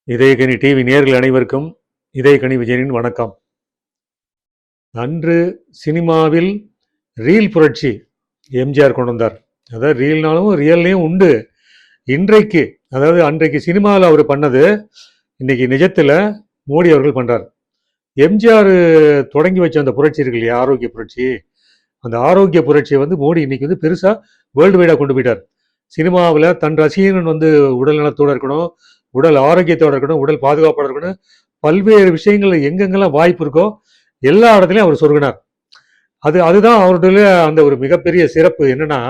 இதயக்கனி TV நேயர்கள் அனைவருக்கும் இதயக்கனி விஜயனின் வணக்கம். அன்று சினிமாவில் ரீல் புரட்சி எம்ஜிஆர் கொண்டு வந்தார். அதாவது ரீல்னாலும் ரியல்லையும் உண்டு. இன்றைக்கு அதாவது அன்றைக்கு சினிமாவில் அவர் பண்ணது இன்னைக்கு நிஜத்தில் மோடி அவர்கள் பண்றார். எம்ஜிஆர் தொடங்கி வச்ச அந்த புரட்சி இருக்கு இல்லையா, ஆரோக்கிய புரட்சி, அந்த ஆரோக்கிய புரட்சியை மோடி இன்னைக்கு பெருசா வேர்ல்டு வைடா கொண்டு போயிட்டார். சினிமாவில் தன் ரசிகன் உடல் நலத்தோடு இருக்கணும், உடல் ஆரோக்கியத்தோடு இருக்கணும், உடல் பாதுகாப்போடு இருக்கணும், பல்வேறு விஷயங்கள் எங்கெங்கெல்லாம் வாய்ப்பு இருக்கோ எல்லா இடத்துலையும் அவர் சொருகினார். அதுதான் அவருடைய அந்த ஒரு மிகப்பெரிய சிறப்பு. என்னன்னா,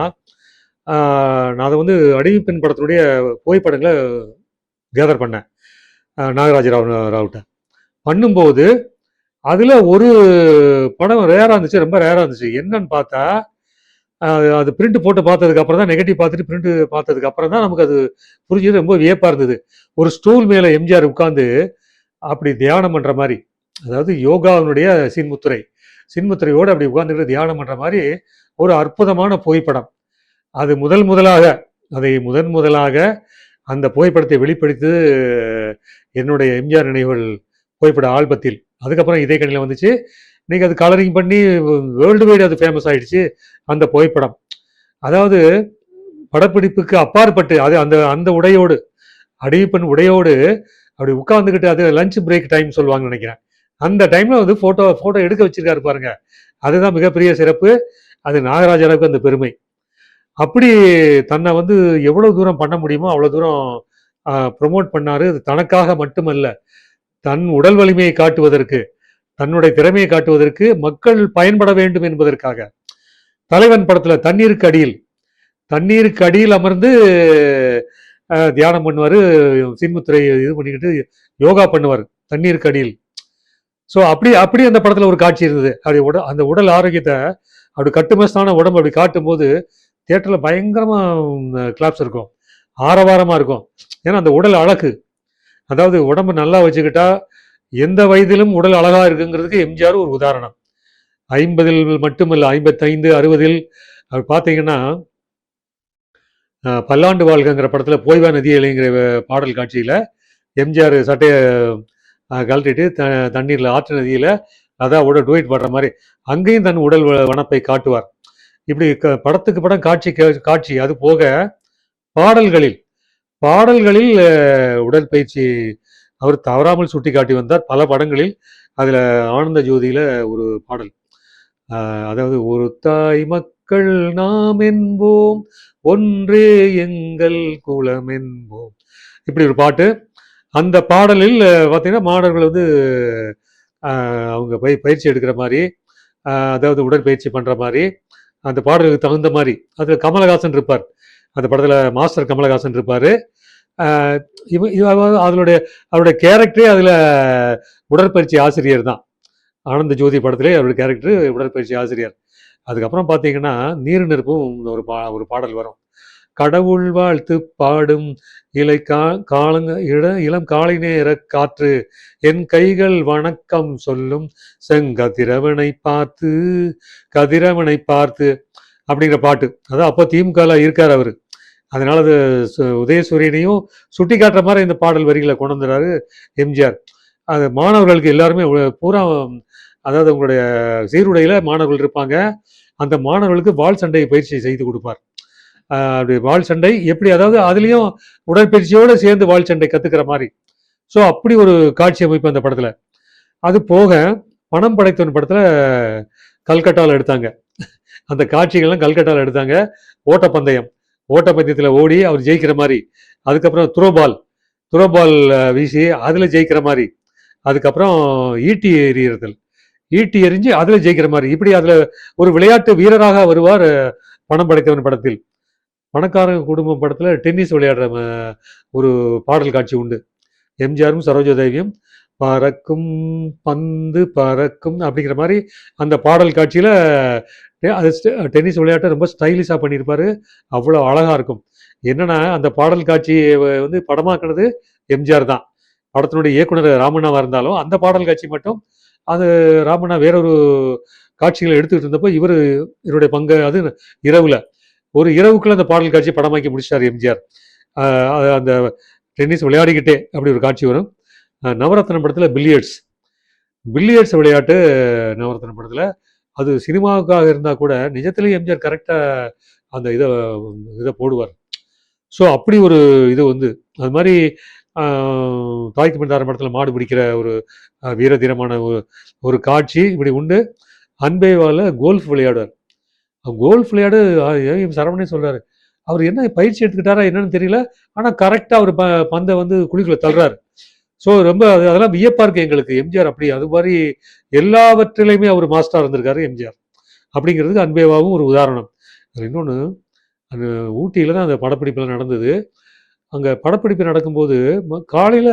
நான் அதை அடிமைப்பெண் படத்தினுடைய புகைப்படங்களை கேதர் பண்ணேன் நாகராஜ ராவ்கிட்ட. பண்ணும்போது அதில் ஒரு படம் ரேராக இருந்துச்சு, ரொம்ப ரேராக இருந்துச்சு. என்னன்னு பார்த்தா, அது பிரிண்ட் போட்டு பார்த்ததுக்கு அப்புறம் தான், நெகட்டிவ் பார்த்துட்டு பிரிண்ட் பார்த்ததுக்கு அப்புறம் தான் நமக்கு அது புரிஞ்சது. ரொம்ப வியப்பா இருந்தது. ஒரு ஸ்டூல் மேல எம்ஜிஆர் உட்கார்ந்து அப்படி தியானம் பண்ற மாதிரி, அதாவது யோகாவினுடைய சின்முத்திரையோடு அப்படி உட்கார்ந்துட்டு தியானம் பண்ற மாதிரி ஒரு அற்புதமான புகைப்படம். அது முதன் முதலாக அந்த புகைப்படத்தை வெளிப்படுத்தி என்னுடைய எம்ஜிஆர் நினைவுகள் புகைப்பட ஆல்பத்தில். அதுக்கப்புறம் இதே கணில வந்துச்சு. இன்னைக்கு அது கலரிங் பண்ணி வேர்ல்டு வைடு அது ஃபேமஸ் ஆயிடுச்சு அந்த புகைப்படம். அதாவது படப்பிடிப்புக்கு அப்பாற்பட்டு அது அந்த அந்த உடையோடு, அடிமைப்பெண் உடையோடு அப்படி உட்கார்ந்துக்கிட்டு, அது லஞ்ச் பிரேக் டைம் சொல்லுவாங்கன்னு நினைக்கிறேன். அந்த டைம்ல போட்டோ எடுக்க வச்சிருக்காரு பாருங்க. அதுதான் மிகப்பெரிய சிறப்பு. அது நாகராஜனுக்கு அந்த பெருமை. அப்படி தன்னை எவ்வளவு தூரம் பண்ண முடியுமோ அவ்வளவு தூரம் ப்ரொமோட் பண்ணாரு. அது தனக்காக மட்டுமல்ல, தன் உடல் வலிமையை காட்டுவதற்கு, தன்னுடைய திறமையை காட்டுவதற்கு, மக்கள் பயன்பட வேண்டும் என்பதற்காக. தலைவன் படத்துல தண்ணீருக்கு அடியில் அமர்ந்து தியானம் பண்ணுவாரு, சின்முத்திரை இது பண்ணிக்கிட்டு யோகா பண்ணுவார் தண்ணீருக்கு அடியில். ஸோ அப்படி அந்த படத்துல ஒரு காட்சி இருந்தது. அப்படி அந்த உடல் ஆரோக்கியத்தை அப்படி கட்டுமஸ்தான உடம்பு அப்படி காட்டும் போது தியேட்டர்ல பயங்கரமா கிளாப்ஸ் இருக்கும், ஆரவாரமா இருக்கும். ஏன்னா அந்த உடல் அழகு, அதாவது உடம்பு நல்லா வச்சுக்கிட்டா எந்த வயதிலும் உடல் அழகா இருக்குங்கிறதுக்கு எம்ஜிஆர் ஒரு உதாரணம். 50 மட்டுமல்ல, 55, 60 அப்படி பார்த்தீங்கன்னா, பல்லாண்டு வாழ்கிற படத்துல போய்வா நதி இலைங்கிற பாடல் காட்சியில எம்ஜிஆர் சட்டையை கழட்டிட்டு தண்ணீர்ல ஆற்று நதியில அதான் டூயிட் பாடுற மாதிரி அங்கேயும் தன் உடல் வனப்பை காட்டுவார். இப்படி படத்துக்கு படம் காட்சி. அது போக பாடல்களில் உடற்பயிற்சி அவர் தவறாமல் சுட்டி காட்டி வந்தார் பல படங்களில். அதுல ஆனந்த ஜோதியில ஒரு பாடல், அதாவது ஒரு தாய் மக்கள் நாம் என்போம், ஒன்றே எங்கள் குலம் என்போம், இப்படி ஒரு பாட்டு. அந்த பாடலில் பார்த்தீங்கன்னா மாணவர்கள் அவங்க பயிற்சி எடுக்கிற மாதிரி, அதாவது உடற்பயிற்சி பண்ற மாதிரி, அந்த பாடலுக்கு தகுந்த மாதிரி. அதுல கமலஹாசன் இருப்பார், அந்த படத்துல மாஸ்டர் கமலஹாசன் இருப்பாரு. அவருடைய கேரக்டரே அதுல உடற்பயிற்சி ஆசிரியர் தான். ஆனந்த ஜோதி படத்திலே அவருடைய கேரக்டர் உடற்பயிற்சி ஆசிரியர். அதுக்கப்புறம் பார்த்தீங்கன்னா நீர் நெருப்பும் ஒரு பாடல் வரும். கடவுள் வாழ்த்து பாடும் இளம் காலை நேர காற்று, என் கைகள் வணக்கம் சொல்லும் செங்கதிரவனை கதிரவனை பார்த்து அப்படிங்கிற பாட்டு. அதான் அப்போ திமுக இருக்கார் அவரு. அதனால அது உதயசூரியனையும் சுட்டி காட்டுற மாதிரி இந்த பாடல் வரிகளை கொண்டு வந்துறாரு எம்ஜிஆர். அது மாணவர்களுக்கு எல்லாருமே பூரா, அதாவது உங்களுடைய சீருடையில மாணவர்கள் இருப்பாங்க. அந்த மாணவர்களுக்கு வாள் சண்டை பயிற்சி செய்து கொடுப்பார். அப்படி வாள் சண்டை எப்படி, அதாவது அதுலேயும் உடற்பயிற்சியோடு சேர்ந்து வாள் சண்டை கற்றுக்கிற மாதிரி. ஸோ அப்படி ஒரு காட்சி அமைப்பு அந்த படத்தில். அது போக பணம் படைத்தவன் படத்தில் கல்கட்டாவில் எடுத்தாங்க. அந்த காட்சிகள்லாம் கல்கட்டாவில் எடுத்தாங்க. ஓட்டப்பந்தயத்தில் ஓடி அவர் ஜெயிக்கிற மாதிரி, அதுக்கப்புறம் துரோபால் வீசி அதில் ஜெயிக்கிற மாதிரி, அதுக்கப்புறம் ஈட்டி எறிஞ்சு அதில் ஜெயிக்கிற மாதிரி, இப்படி அதில் ஒரு விளையாட்டு வீரராக வருவார் பணம் படைத்தவன் படத்தில். பணக்காரங்க குடும்பம் படத்தில் டென்னிஸ் விளையாடுற ஒரு பாடல் காட்சி உண்டு. எம்ஜிஆரும் சரோஜாதேவியும் பறக்கும் பந்து பறக்கும் அப்படிங்கிற மாதிரி அந்த பாடல் காட்சியில் அது டென்னிஸ் விளையாட்டை ரொம்ப ஸ்டைலிஷாக பண்ணியிருப்பாரு. அவ்வளோ அழகாக இருக்கும். என்னன்னா அந்த பாடல் காட்சியை படமாக்குனது எம்ஜிஆர் தான். படத்தினுடைய இயக்குனர் ராமண்ணாவாக இருந்தாலும் அந்த பாடல் காட்சி மட்டும் அது ராமண்ணா வேறொரு காட்சிகளை எடுத்துக்கிட்டு இருந்தப்போ இவருடைய பங்கு அது இரவுக்குள்ள அந்த பாடல் காட்சி படமாக்கி முடிச்சார் எம்ஜிஆர். அந்த டென்னிஸ் விளையாடிக்கிட்டே அப்படி ஒரு காட்சி வரும். நவரத்னம் படத்தில் பில்லியர்ட்ஸ் விளையாட்டு நவரத்னம் படத்தில். அது சினிமாவுக்காக இருந்தால் கூட நிஜத்திலேயே எம்ஜிஆர் கரெக்டாக அந்த இதை போடுவார். ஸோ அப்படி ஒரு இது வந்து அது மாதிரி தாய்க்கு பின்தாரம் படத்தில் மாடு பிடிக்கிற ஒரு வீரதீரமான ஒரு காட்சி இப்படி உண்டு. அன்பேவால கோல்ஃப் விளையாடுவார். கோல்ஃப் விளையாடு சரவணே சொல்றாரு, அவர் என்ன பயிற்சி எடுத்துக்கிட்டாரா என்னன்னு தெரியல, ஆனால் கரெக்டாக அவர் பந்தை வந்து குழிக்குள்ள தள்ளுறாரு. ஸோ ரொம்ப அதெல்லாம் வியப்பா இருக்கு எங்களுக்கு. எம்ஜிஆர் அப்படி அது மாதிரி எல்லாவற்றிலையுமே அவர் மாஸ்டராக இருந்திருக்காரு எம்ஜிஆர் அப்படிங்கிறதுக்கு அன்பேவாவும் ஒரு உதாரணம். இன்னொன்று, அந்த ஊட்டியில் தான் அந்த படப்பிடிப்பெல்லாம் நடந்தது. அங்கே படப்பிடிப்பு நடக்கும்போது காலையில்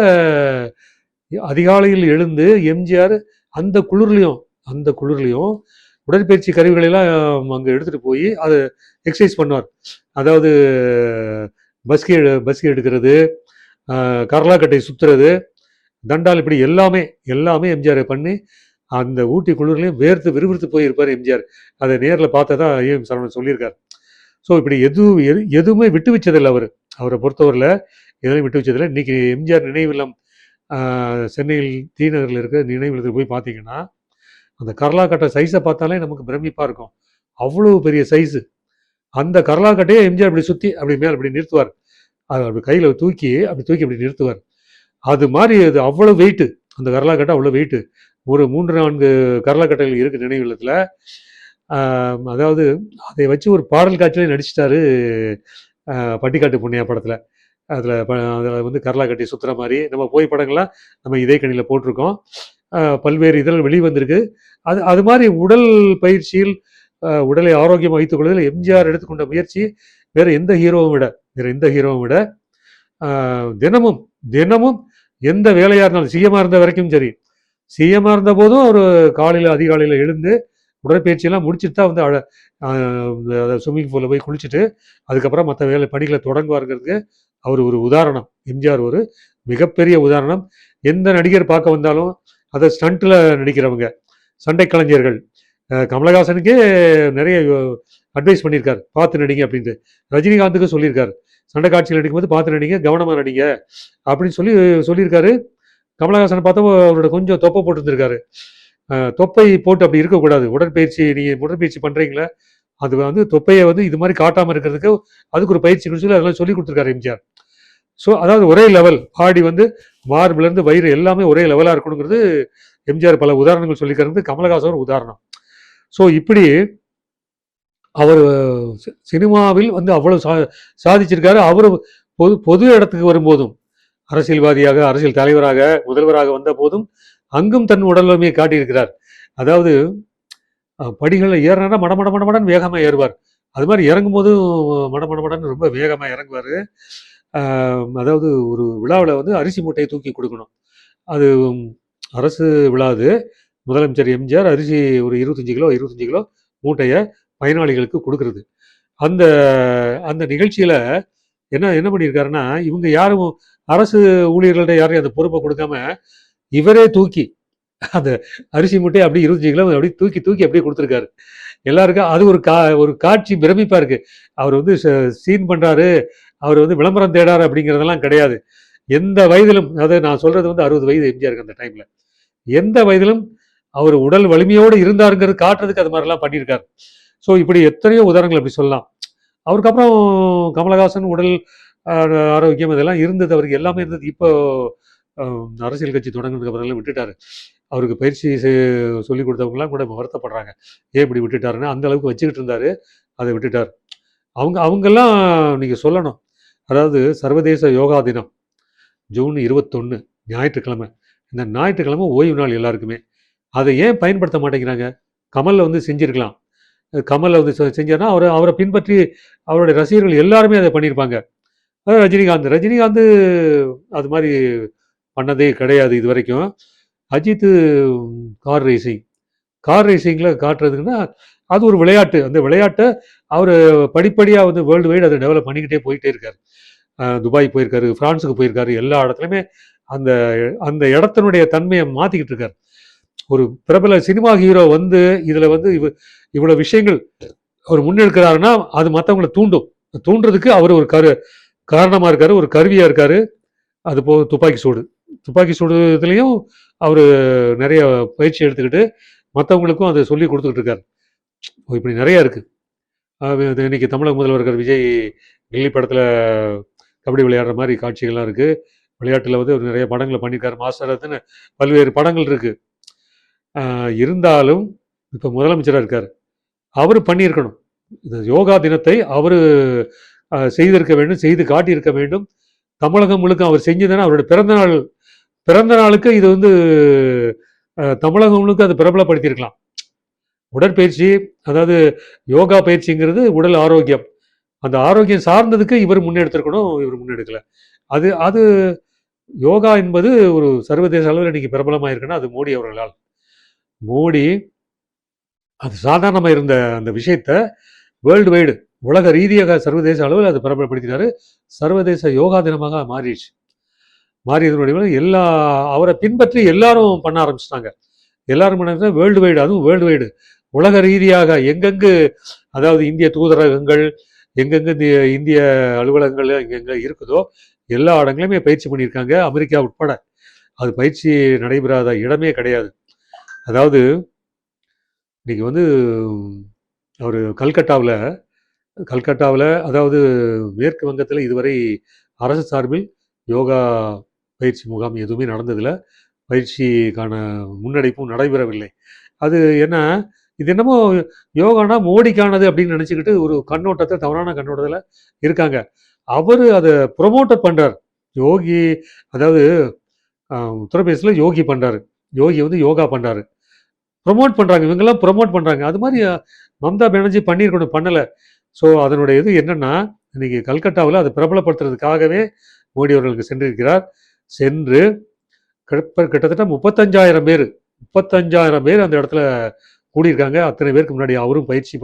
அதிகாலையில் எழுந்து எம்ஜிஆர் அந்த குளிர்லையும் உடற்பயிற்சி கருவிகளெல்லாம் அங்கே எடுத்துகிட்டு போய் அதை எக்ஸசைஸ் பண்ணுவார். அதாவது பஸ்கி எடுக்கிறது, கரலாக்கட்டை சுற்றுறது, தண்டால், இப்படி எல்லாமே எம்ஜிஆர் பண்ணி அந்த ஊட்டி குளிர்லையும் வேர்த்து விறுவிறுத்து போயிருப்பார் எம்ஜிஆர். அதை நேரில் பார்த்ததான் ஏஎம் சரவணன் சொல்லியிருக்கார். ஸோ இப்படி எதுவுமே விட்டு வச்சதில்லை அவரை பொறுத்தவரையில் எதுவும் விட்டு வச்சதில்லை. இன்றைக்கி எம்ஜிஆர் நினைவில்லம் சென்னையில் தீநகரில் இருக்கிற நினைவில்லத்தில் போய் பார்த்தீங்கன்னா அந்த கரலாக்கட்டை சைஸை பார்த்தாலே நமக்கு பிரமிப்பாக இருக்கும். அவ்வளோ பெரிய சைஸு. அந்த கரலாக்கட்டையே எம்ஜிஆர் அப்படி சுற்றி அப்படி மேலே அப்படி நிறுத்துவார். அது அப்படி கையில் தூக்கி அப்படி நிறுத்துவார். அது மாதிரி அது அவ்வளோ வெயிட்டு, அந்த கரலாக்கட்டை அவ்வளோ வெயிட்டு. ஒரு 3-4 கரலாக்கட்டைகள் இருக்குது நினைவில்லத்தில். அதாவது அதை வச்சு ஒரு பாடல் காட்சியிலே நடிச்சிட்டாரு பட்டிக்காட்டு புண்ணியா படத்தில். அதில் வந்து கரலாக்கட்டை சுற்றுற மாதிரி நம்ம புகைப்படங்கள்லாம் நம்ம இதே கணியில் போட்டிருக்கோம். பல்வேறு இதழ் வெளிவந்திருக்கு. அது மாதிரி உடல் பயிற்சியில் உடலை ஆரோக்கியம் வைத்துக் கொள்வதில் எம்ஜிஆர் எடுத்துக்கொண்ட முயற்சி வேற எந்த ஹீரோவும் விட தினமும் எந்த வேலையாக இருந்தாலும், சிஎம்மாக இருந்த வரைக்கும் சரி, சிஎம்மாக இருந்த போதும் அவர் காலையில் அதிகாலையில் எழுந்து உடற்பயிற்சியெல்லாம் முடிச்சுட்டு தான் வந்து ஸ்விம்மிங் பூலில் போய் குளிச்சுட்டு அதுக்கப்புறம் மற்ற பணிகளை தொடங்குவாருங்கிறதுக்கு அவர் ஒரு உதாரணம். எம்ஜிஆர் ஒரு மிகப்பெரிய உதாரணம். எந்த நடிகர் பார்க்க வந்தாலும் அதை ஸ்டண்ட்டில் நடிக்கிறவங்க, சண்டை கலைஞர்கள், கமலஹாசனுக்கே நிறைய அட்வைஸ் பண்ணியிருக்காரு, பார்த்து நடிங்க அப்படின்ட்டு. ரஜினிகாந்துக்கு சொல்லியிருக்காரு, சண்டை காட்சியில் நடிக்கும்போது பார்த்து நடிங்க, கவனமாக நடிங்க அப்படின்னு சொல்லியிருக்காரு. கமலஹாசனை பார்த்தப்போ அவரோட கொஞ்சம் தொப்பை போட்டுருந்துருக்காரு. தொப்பை போட்டு அப்படி இருக்கக்கூடாது. நீங்கள் உடற்பயிற்சி பண்ணுறீங்களா, அது வந்து தொப்பையை வந்து இது மாதிரி காட்டாமல் இருக்கிறதுக்கு அதுக்கு ஒரு பயிற்சி சொல்லி அதெல்லாம் சொல்லி கொடுத்துருக்காரு எம்ஜிஆர். ஸோ அதாவது ஒரே லெவல், பாடி வந்து மார்பிலேருந்து வயிறு எல்லாமே ஒரே லெவலாக இருக்கணுங்கிறது எம்ஜிஆர் பல உதாரணங்கள் சொல்லிக்கிறது. கமலஹாசன் ஒரு உதாரணம். ஸோ இப்படி அவர் சினிமாவில் வந்து அவ்வளவு சாதிச்சிருக்காரு. அவர் பொது இடத்துக்கு வரும்போதும், அரசியல்வாதியாக, அரசியல் தலைவராக, முதல்வராக வந்த போதும் அங்கும் தன் உடல்வலிமையை காட்டியிருக்கிறார். அதாவது படிகளில் ஏறினா மடமடன்னு வேகமாக ஏறுவார். அது மாதிரி இறங்கும் போதும் மடமடன்னு ரொம்ப வேகமாக இறங்குவார். அதாவது ஒரு விழாவில் வந்து அரிசி மூட்டையை தூக்கி கொடுக்கணும். அது அரசு விழாது. முதலமைச்சர் எம்ஜிஆர் அரிசி ஒரு 25 கிலோ மூட்டையை பயனாளிகளுக்கு கொடுக்கறது. அந்த நிகழ்ச்சியில் என்ன பண்ணியிருக்காருன்னா, இவங்க யாரும் அரசு ஊழியர்கள்ட்ட யாரையும் அந்த பொறுப்பை கொடுக்காம இவரே தூக்கி அந்த அரிசி மூட்டையை அப்படி 25 கிலோ அப்படி தூக்கி அப்படியே கொடுத்துருக்காரு எல்லாருக்கும். அது ஒரு காட்சி பிரமிப்பாக இருக்குது. அவர் வந்து சீன் பண்ணுறாரு, அவர் வந்து விளம்பரம் தேடாரு அப்படிங்கிறதெல்லாம் கிடையாது. எந்த வயதிலும், அதாவது நான் சொல்கிறது வந்து 60 வயது எம்ஜிஆருக்கு அந்த டைமில், எந்த வயதிலும் அவர் உடல் வலிமையோடு இருந்தாருங்கிறது காட்டுறதுக்கு அது மாதிரிலாம் பண்ணியிருக்காரு. ஸோ இப்படி எத்தனையோ உதாரணங்கள் அப்படி சொல்லலாம். அவருக்கு அப்புறம் கமலஹாசன் உடல் ஆரோக்கியம் இதெல்லாம் இருந்தது, அவருக்கு எல்லாமே இருந்தது. இப்போ அரசியல் கட்சி தொடங்கினதுக்கு அப்புறம் விட்டுட்டாரு. அவருக்கு பயிற்சி சொல்லிக் கொடுத்தவங்கலாம் கூட வருத்தப்படுறாங்க, ஏன் இப்படி விட்டுட்டாருன்னு. அந்த அளவுக்கு வச்சுக்கிட்டு இருந்தாரு, அதை விட்டுட்டார். அவங்கெல்லாம் நீங்கள் சொல்லணும். அதாவது சர்வதேச யோகா தினம் ஜூன் 21 ஞாயிற்றுக்கிழமை. இந்த ஞாயிற்றுக்கிழமை ஓய்வு நாள் எல்லாருக்குமே. அதை ஏன் பயன்படுத்த மாட்டேங்கிறாங்க? கமலில் வந்து செஞ்சுருக்கலாம். கமலில் வந்து செஞ்சார்னா அவரை பின்பற்றி அவருடைய ரசிகர்கள் எல்லாருமே அதை பண்ணியிருப்பாங்க. ரஜினிகாந்த் அது மாதிரி பண்ணதே கிடையாது இது வரைக்கும். அஜித் கார் ரேசிங்கில் காட்டுறதுக்குன்னா அது ஒரு விளையாட்டு. அந்த விளையாட்டை அவர் படிப்படியாக வந்து வேர்ல்டு வைடு அதை டெவலப் பண்ணிக்கிட்டே போயிட்டே இருக்கார். துபாய் போயிருக்காரு, ஃப்ரான்ஸுக்கு போயிருக்காரு. எல்லா இடத்துலையுமே அந்த இடத்தினுடைய தன்மையை மாற்றிக்கிட்டு இருக்கார். ஒரு பிரபல சினிமா ஹீரோ வந்து இதில் வந்து இவ்வளோ விஷயங்கள் அவர் முன்னெடுக்கிறாருன்னா அது மற்றவங்களை தூண்டுறதுக்கு அவர் ஒரு காரணமாக இருக்காரு, ஒரு கருவியாக இருக்காரு. அது போக துப்பாக்கி சூடு இதுலேயும் அவர் நிறைய பயிற்சி எடுத்துக்கிட்டு மற்றவங்களுக்கும் அதை சொல்லி கொடுத்துக்கிட்டு இருக்காரு. இப்படி நிறையா இருக்குது. இன்னைக்கு தமிழக முதல்வர் விஜய் கில்லி படத்தில் கபடி விளையாடுற மாதிரி காட்சிகள்லாம் இருக்குது. விளையாட்டில் வந்து நிறைய படங்களை பண்ணியிருக்காரு. மாஸ்டர் அதுன்னு பல்வேறு படங்கள் இருக்குது. இருந்தாலும் இப்போ முதலமைச்சராக இருக்கார், அவர் பண்ணியிருக்கணும். இந்த யோகா தினத்தை அவர் செய்திருக்க வேண்டும், செய்து காட்டியிருக்க வேண்டும். தமிழகம் முழுக்க அவர் செஞ்சதுன்னா அவருடைய பிறந்த நாளுக்கு இது வந்து தமிழகம் முழுக்க அதை பிரபலப்படுத்தியிருக்கலாம். உடற்பயிற்சி, அதாவது யோகா பயிற்சிங்கிறது உடல் ஆரோக்கியம். அந்த ஆரோக்கியம் சார்ந்ததுக்கு இவர் முன்னெடுத்திருக்கணும், இவர் முன்னெடுக்கல. அது யோகா என்பது ஒரு சர்வதேச அளவில் இன்னைக்கு பிரபலமாக இருக்குன்னா அது மோடி அவர்களால். மோடி அது சாதாரணமாக இருந்த அந்த விஷயத்த வேர்ல்டு வைடு உலக ரீதியாக சர்வதேச அளவில் அது பிரபலப்படுத்தினாரு. சர்வதேச யோகா தினமாக மாறிடுச்சு. மாறியதனுடைய அவரை பின்பற்றி எல்லாரும் பண்ண ஆரம்பிச்சிட்டாங்க. எல்லாரும் பண்ண வேர்ல்டு வைடு, அதுவும் வேர்ல்டு வைடு உலக ரீதியாக எங்கெங்கு, அதாவது இந்திய தூதரகங்கள் எங்கெங்கு இந்திய அலுவலகங்கள் எங்கெங்க இருக்குதோ எல்லா இடங்களையுமே பயிற்சி பண்ணியிருக்காங்க, அமெரிக்கா உட்பட. அது பயிற்சி நடைபெறாத இடமே கிடையாது. அதாவது இன்னைக்கு வந்து அவர் கல்கட்டாவில் அதாவது மேற்கு வங்கத்தில் இதுவரை அரசு சார்பில் யோகா பயிற்சி முகாம் எதுவுமே நடந்ததில்லை. பயிற்சிக்கான முன்னெடுப்பும் நடைபெறவில்லை. அது என்ன, இது என்னமோ யோகானா மோடிக்கானது அப்படின்னு நினச்சிக்கிட்டு ஒரு கண்ணோட்டத்தை, தவறான கண்ணோட்டத்தில் இருக்காங்க. அவர் அதை ப்ரொமோட்டர் பண்ணுறார். யோகி, அதாவது உத்தரப்பிரதேசில் யோகி பண்ணுறாரு, யோகி வந்து யோகா பண்ணுறாரு, ப்ரொமோட் பண்ணுறாங்க, இவங்கெல்லாம் ப்ரொமோட் பண்ணுறாங்க. அது மாதிரி மம்தா பானர்ஜி பண்ணியிருக்கணும், பண்ணலை. ஸோ அதனுடைய இது என்னென்னா, இன்றைக்கி கல்கட்டாவில் அதை பிரபலப்படுத்துறதுக்காகவே மோடி அவர்களுக்கு சென்றிருக்கிறார். சென்று கிட்டத்தட்ட 35,000 பேர் அந்த இடத்துல கூடியிருக்காங்க. அத்தனை பேருக்கு முன்னாடி அவரும் பயிற்சி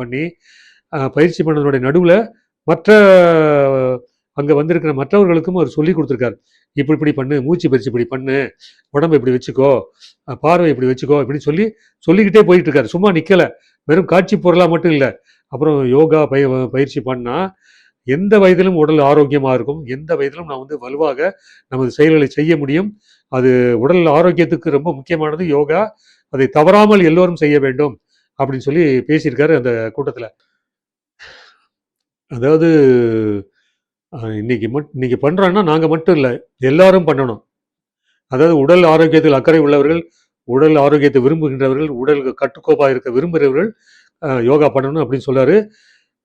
பண்ணதனுடைய நடுவில் மற்ற அங்கே வந்திருக்கிற மற்றவர்களுக்கும் அவர் சொல்லி கொடுத்துருக்காரு. இப்படி பண்ணு, மூச்சு பயிற்சி இப்படி பண்ணு, உடம்பு இப்படி வச்சுக்கோ, பார்வை இப்படி வச்சுக்கோ, இப்படின்னு சொல்லிக்கிட்டே போயிட்டு இருக்காரு. சும்மா நிற்கலை, வெறும் காட்சி பொருளாக மட்டும் இல்லை. அப்புறம் யோகா பயிற்சி பண்ணால் எந்த வயதிலும் உடல் ஆரோக்கியமாக இருக்கும், எந்த வயதிலும் நான் வந்து வலுவாக நமது செயல்களை செய்ய முடியும். அது உடல் ஆரோக்கியத்துக்கு ரொம்ப முக்கியமானது யோகா, அதை தவறாமல் எல்லோரும் செய்ய வேண்டும் அப்படின்னு சொல்லி பேசியிருக்காரு அந்த கூட்டத்தில். அதாவது இன்னைக்கு பண்ணுறோன்னா நாங்கள் மட்டும் இல்லை, எல்லாரும் பண்ணணும். அதாவது உடல் ஆரோக்கியத்தில் அக்கறை உள்ளவர்கள், உடல் ஆரோக்கியத்தை விரும்புகின்றவர்கள், உடல் கட்டுக்கோப்பாக இருக்க விரும்புகிறவர்கள் யோகா பண்ணணும் அப்படின்னு சொல்றாரு.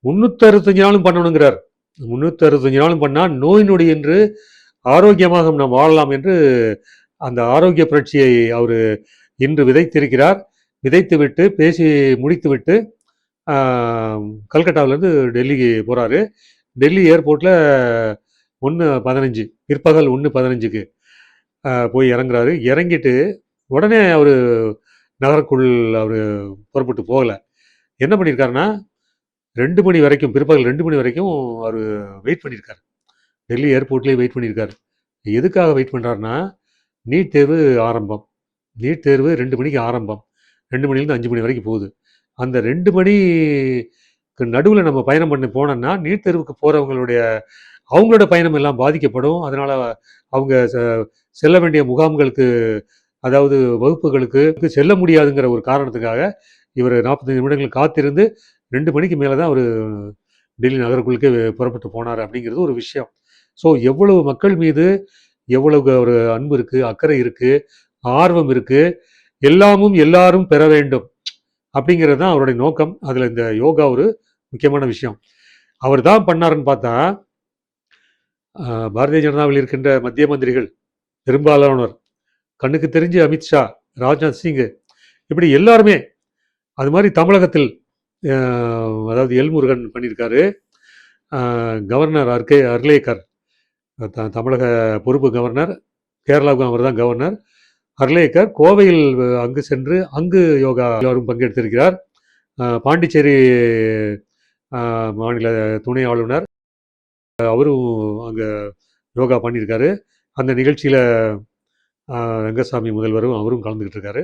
365 நாளும் பண்ணணுங்கிறார். 365 நாளும் பண்ணால் நோய் நொடி என்று ஆரோக்கியமாக நாம் வாழலாம் என்று அந்த ஆரோக்கிய புரட்சியை அவர் இன்று விதைத்திருக்கிறார். விதைத்துவிட்டு பேசி முடித்துவிட்டு கல்கட்டாவிலேருந்து டெல்லிக்கு போகிறாரு. டெல்லி ஏர்போர்ட்டில் 1:15 பிற்பகல் 1:15க்கு போய் இறங்குறாரு. இறங்கிட்டு உடனே அவர் நகருக்குள் அவர் புறப்பட்டு போகலை. என்ன பண்ணியிருக்காருன்னா 2 மணி வரைக்கும், பிற்பகல் 2 மணி வரைக்கும் அவர் வெயிட் பண்ணியிருக்காரு. டெல்லி ஏர்போர்ட்லேயே வெயிட் பண்ணியிருக்காரு. எதுக்காக வெயிட் பண்ணுறாருன்னா, நீட் தேர்வு ஆரம்பம். நீட் தேர்வு 2 மணிக்கு ஆரம்பம், 2 மணிலேருந்து 5 மணி வரைக்கும் போகுது. அந்த 2 மணிக்கு நடுவில் நம்ம பயணம் பண்ணி போனோம்னா நீட் தேர்வுக்கு போகிறவங்களோட பயணம் எல்லாம் பாதிக்கப்படும். அதனால் அவங்க செல்ல வேண்டிய முகாம்களுக்கு, அதாவது வகுப்புகளுக்கு செல்ல முடியாதுங்கிற ஒரு காரணத்துக்காக இவர் 45 நிமிடங்கள் காத்திருந்து 2 மணிக்கு மேலே தான் அவர் டெல்லி நகருக்குள்ளுக்கே புறப்பட்டு போனார் அப்படிங்கிறது ஒரு விஷயம். ஸோ எவ்வளவு மக்கள் மீது எவ்வளவு ஒரு அன்பு இருக்குது, அக்கறை இருக்குது, ஆர்வம் இருக்குது, எல்லாரும் பெற வேண்டும் அப்படிங்கிறது தான் அவருடைய நோக்கம். அதில் இந்த யோகா ஒரு முக்கியமான விஷயம். அவர் தான் பண்ணாருன்னு பார்த்தா பாரதிய ஜனதாவில் இருக்கின்ற மத்திய மந்திரிகள் பெரும்பாலானோர், கண்ணுக்கு தெரிஞ்சு அமித்ஷா, ராஜ்நாத் சிங், இப்படி எல்லாருமே. அது மாதிரி தமிழகத்தில் அதாவது எல்முருகன் பண்ணியிருக்காரு. கவர்னர் அர்லேக்கர், தமிழக பொறுப்பு கவர்னர், கேரளாவுக்கும் அவர் தான் கவர்னர். அர்லேக்கர் கோவையில் அங்கு சென்று அங்கு யோகா எல்லாரும் பங்கெடுத்திருக்கிறார். பாண்டிச்சேரி மாநில துணை ஆளுநர் அவரும் அங்கே யோகா பண்ணியிருக்காரு. அந்த நிகழ்ச்சியில் ரங்கசாமி முதல்வரும் அவரும் கலந்துக்கிட்டு இருக்காரு.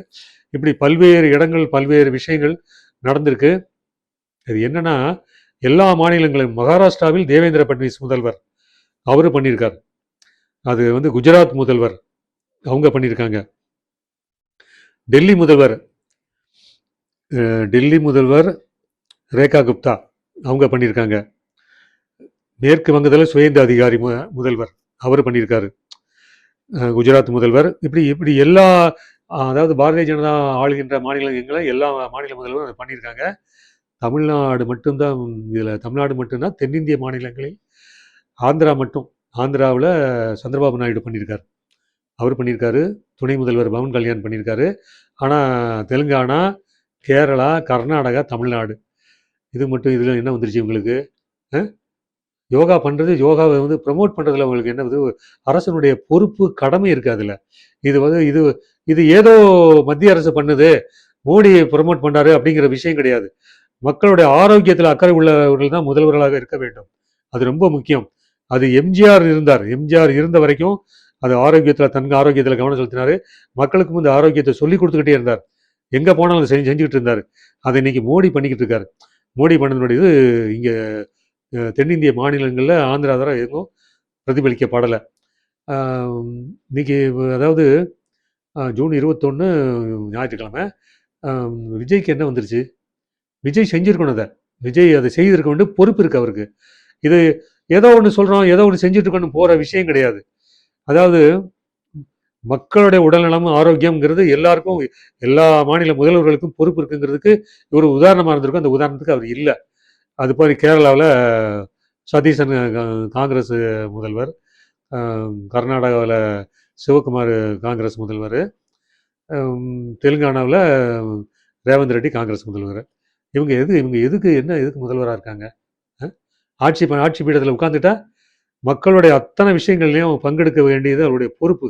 இப்படி பல்வேறு இடங்கள், பல்வேறு விஷயங்கள் நடந்திருக்கு. இது என்னன்னா, எல்லா மாநிலங்களும், மகாராஷ்டிராவில் தேவேந்திர பட்னவிஸ் முதல்வர் அவரு பண்ணியிருக்கார். அது வந்து குஜராத் முதல்வர் அவங்க பண்ணியிருக்காங்க. டெல்லி முதல்வர் டெல்லி முதல்வர் ரேகா குப்தா அவங்க பண்ணியிருக்காங்க. மேற்கு வங்கத்தில் சுவேந்த அதிகாரி முதல்வர் அவர் பண்ணியிருக்காரு. குஜராத் முதல்வர் இப்படி இப்படி எல்லா அதாவது பாரதிய ஜனதா ஆளுகின்ற மாநிலங்களை எல்லா மாநில முதல்வரும் அதை பண்ணியிருக்காங்க. தமிழ்நாடு மட்டும்தான் இதில் தமிழ்நாடு மட்டும்தான் தென்னிந்திய மாநிலங்களில் ஆந்திரா மட்டும் ஆந்திராவில் சந்திரபாபு நாயுடு பண்ணியிருக்காரு. அவர் பண்ணியிருக்காரு. துணை முதல்வர் பவன் கல்யாண் பண்ணியிருக்காரு. ஆனால் தெலுங்கானா, கேரளா, கர்நாடகா, தமிழ்நாடு இது மட்டும் இதில் என்ன வந்துருச்சு உங்களுக்கு? யோகா பண்ணுறது, யோகாவை வந்து ப்ரமோட் பண்ணுறதுல உங்களுக்கு என்ன வந்து அரசனுடைய பொறுப்பு கடமை இருக்குது அதில். இது வந்து இது இது ஏதோ மத்திய அரசு பண்ணுது, மோடி ப்ரமோட் பண்ணுறாரு அப்படிங்கிற விஷயம் கிடையாது. மக்களுடைய ஆரோக்கியத்தில் அக்கறை உள்ளவர்கள் தான் முதல்வர்களாக இருக்க வேண்டும். அது ரொம்ப முக்கியம். அது எம்ஜிஆர் இருந்தார். எம்ஜிஆர் இருந்த வரைக்கும் அது ஆரோக்கியத்தில் தன் ஆரோக்கியத்தில் கவனம் செலுத்தினார். மக்களுக்கும் இந்த ஆரோக்கியத்தை சொல்லி கொடுத்துக்கிட்டே இருந்தார். எங்கே போனாலும் அதை செஞ்சுக்கிட்டு இருந்தார். அதை இன்னைக்கு மோடி பண்ணிக்கிட்டு இருக்காரு. மோடி பண்ணனுடைய இது இங்கே தென்னிந்திய மாநிலங்களில் ஆந்திரா தர எதுவும் பிரதிபலிக்கப்படலை. இன்னைக்கு அதாவது ஜூன் 21 ஞாயிற்றுக்கிழமை விஜய்க்கு என்ன வந்துருச்சு? விஜய் செஞ்சுருக்கணும். அதை விஜய் அதை செய்திருக்க வேண்டிய பொறுப்பு இருக்குது அவருக்கு. இது ஏதோ ஒன்று சொல்கிறோம், ஏதோ ஒன்று செஞ்சுட்டு இருக்கணும் போகிற விஷயம் கிடையாது. அதாவது மக்களுடைய உடல்நலம் ஆரோக்கியம்ங்கிறது எல்லாருக்கும் எல்லா மாநில முதல்வர்களுக்கும் பொறுப்பு இருக்குங்கிறதுக்கு ஒரு உதாரணமாக இருந்திருக்கும். அந்த உதாரணத்துக்கு அவர் இல்லை. அது மாதிரி கேரளாவில் சதீசன் காங்கிரஸ் முதல்வர், கர்நாடகாவில் சிவகுமார் காங்கிரஸ் முதல்வர், தெலுங்கானாவில் ரேவந்த் ரெட்டி காங்கிரஸ் முதல்வர். இவங்க எதுக்கு முதல்வராக இருக்காங்க? ஆட்சி பீடத்தில் உட்காந்துட்டா மக்களுடைய அத்தனை விஷயங்கள்லையும் பங்கெடுக்க வேண்டியது அவருடைய பொறுப்பு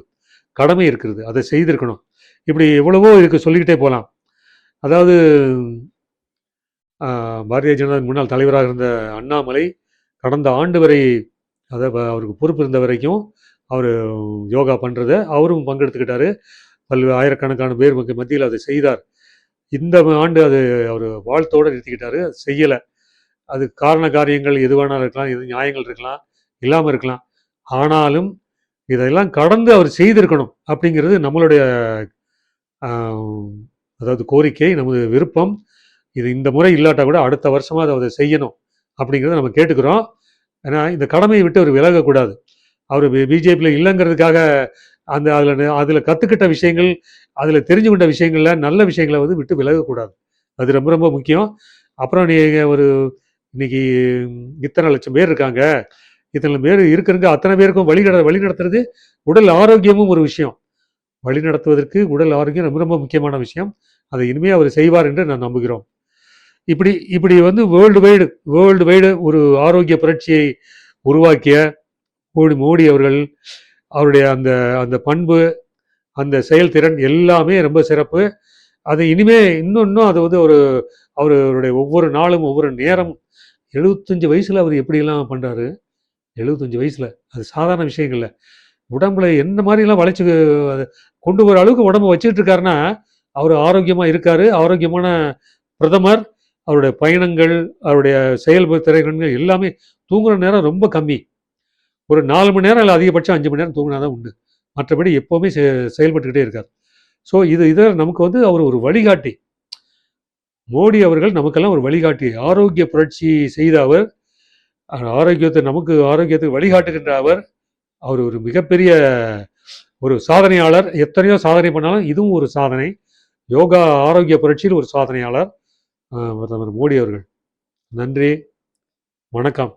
கடமை இருக்கிறது. அதை செய்திருக்கணும். இப்படி எவ்வளவோ இதுக்கு சொல்லிக்கிட்டே போகலாம். அதாவது பாரதிய ஜனதா முன்னாள் தலைவராக இருந்த அண்ணாமலை கடந்த ஆண்டு வரை அவருக்கு பொறுப்பு இருந்த வரைக்கும் அவர் யோகா பண்ணுறதை அவரும் பங்கெடுத்துக்கிட்டாரு. ஆயிரக்கணக்கான பேர் மத்தியில் அதை செய்தார். இந்த ஆண்டு அது அவர் வாழ்த்தோடு நிறுத்திக்கிட்டாரு. அது செய்யலை. அது காரண காரியங்கள் எது வேணாலும் இருக்கலாம், எது நியாயங்கள் இருக்கலாம், இல்லாமல் இருக்கலாம். ஆனாலும் இதெல்லாம் கடந்து அவர் செய்திருக்கணும் அப்படிங்கிறது நம்மளுடைய அதாவது கோரிக்கை, நமது விருப்பம். இது இந்த முறை இல்லாட்டா கூட அடுத்த வருஷமாக அதை செய்யணும் அப்படிங்கிறத நம்ம கேட்டுக்கிறோம். ஏன்னா இந்த கடமையை விட்டு அவர் விலகக்கூடாது. அவர் பிஜேபியில் இல்லைங்கிறதுக்காக அதில் கற்றுக்கிட்ட விஷயங்கள், அதில் தெரிஞ்சு கொண்ட விஷயங்களில் நல்ல விஷயங்களை வந்து விட்டு விலகக்கூடாது. அது ரொம்ப ரொம்ப முக்கியம். அப்புறம் நீங்கள் இன்னைக்கு இத்தனை லட்சம் பேர் இருக்காங்க, இத்தனை பேர் இருக்கிறங்க, அத்தனை பேருக்கும் வழி நடத்துறது உடல் ஆரோக்கியமும் ஒரு விஷயம். வழி நடத்துவதற்கு உடல் ஆரோக்கியம் ரொம்ப ரொம்ப முக்கியமான விஷயம். அதை இனிமேல் அவர் செய்வார் என்று நான் நம்புகிறோம். இப்படி வந்து வேர்ல்டு வைடு ஒரு ஆரோக்கிய புரட்சியை உருவாக்கிய மோடி அவர்கள், அவருடைய அந்த பண்பு, அந்த செயல்திறன் எல்லாமே ரொம்ப சிறப்பு. அது இன்னும் அது வந்து அவருடைய ஒவ்வொரு நாளும் ஒவ்வொரு நேரமும் 75 வயசுல அவர் எப்படியெல்லாம் பண்ணுறாரு. 75 வயசுல அது சாதாரண விஷயங்கள்ல உடம்புல எந்த மாதிரிலாம் வளைச்சு கொண்டு வர அளவுக்கு உடம்பு வச்சுக்கிட்டு இருக்காருன்னா அவர் ஆரோக்கியமாக இருக்காரு. ஆரோக்கியமான பிரதமர். அவருடைய பயணங்கள், அவருடைய செயல்திறன்கள் எல்லாமே. தூங்குற நேரம் ரொம்ப கம்மி. ஒரு 4 மணி நேரம் இல்லை அதிகபட்சம் 5 மணி நேரம் தூங்கினா தான் உண்டு. மற்றபடி எப்போவுமே செயல்பட்டுக்கிட்டே இருக்கார். ஸோ இதை நமக்கு வந்து அவர் ஒரு வழிகாட்டி. மோடி அவர்கள் நமக்கெல்லாம் ஒரு வழிகாட்டி. ஆரோக்கிய புரட்சி செய்த அவர், ஆரோக்கியத்துக்கு வழிகாட்டுகின்ற அவர் ஒரு மிகப்பெரிய ஒரு சாதனையாளர். எத்தனையோ சாதனை பண்ணாலும் இதுவும் ஒரு சாதனை. யோகா ஆரோக்கிய புரட்சியில் ஒரு சாதனையாளர் பிரதமர் மோடி அவர்கள். நன்றி, வணக்கம்.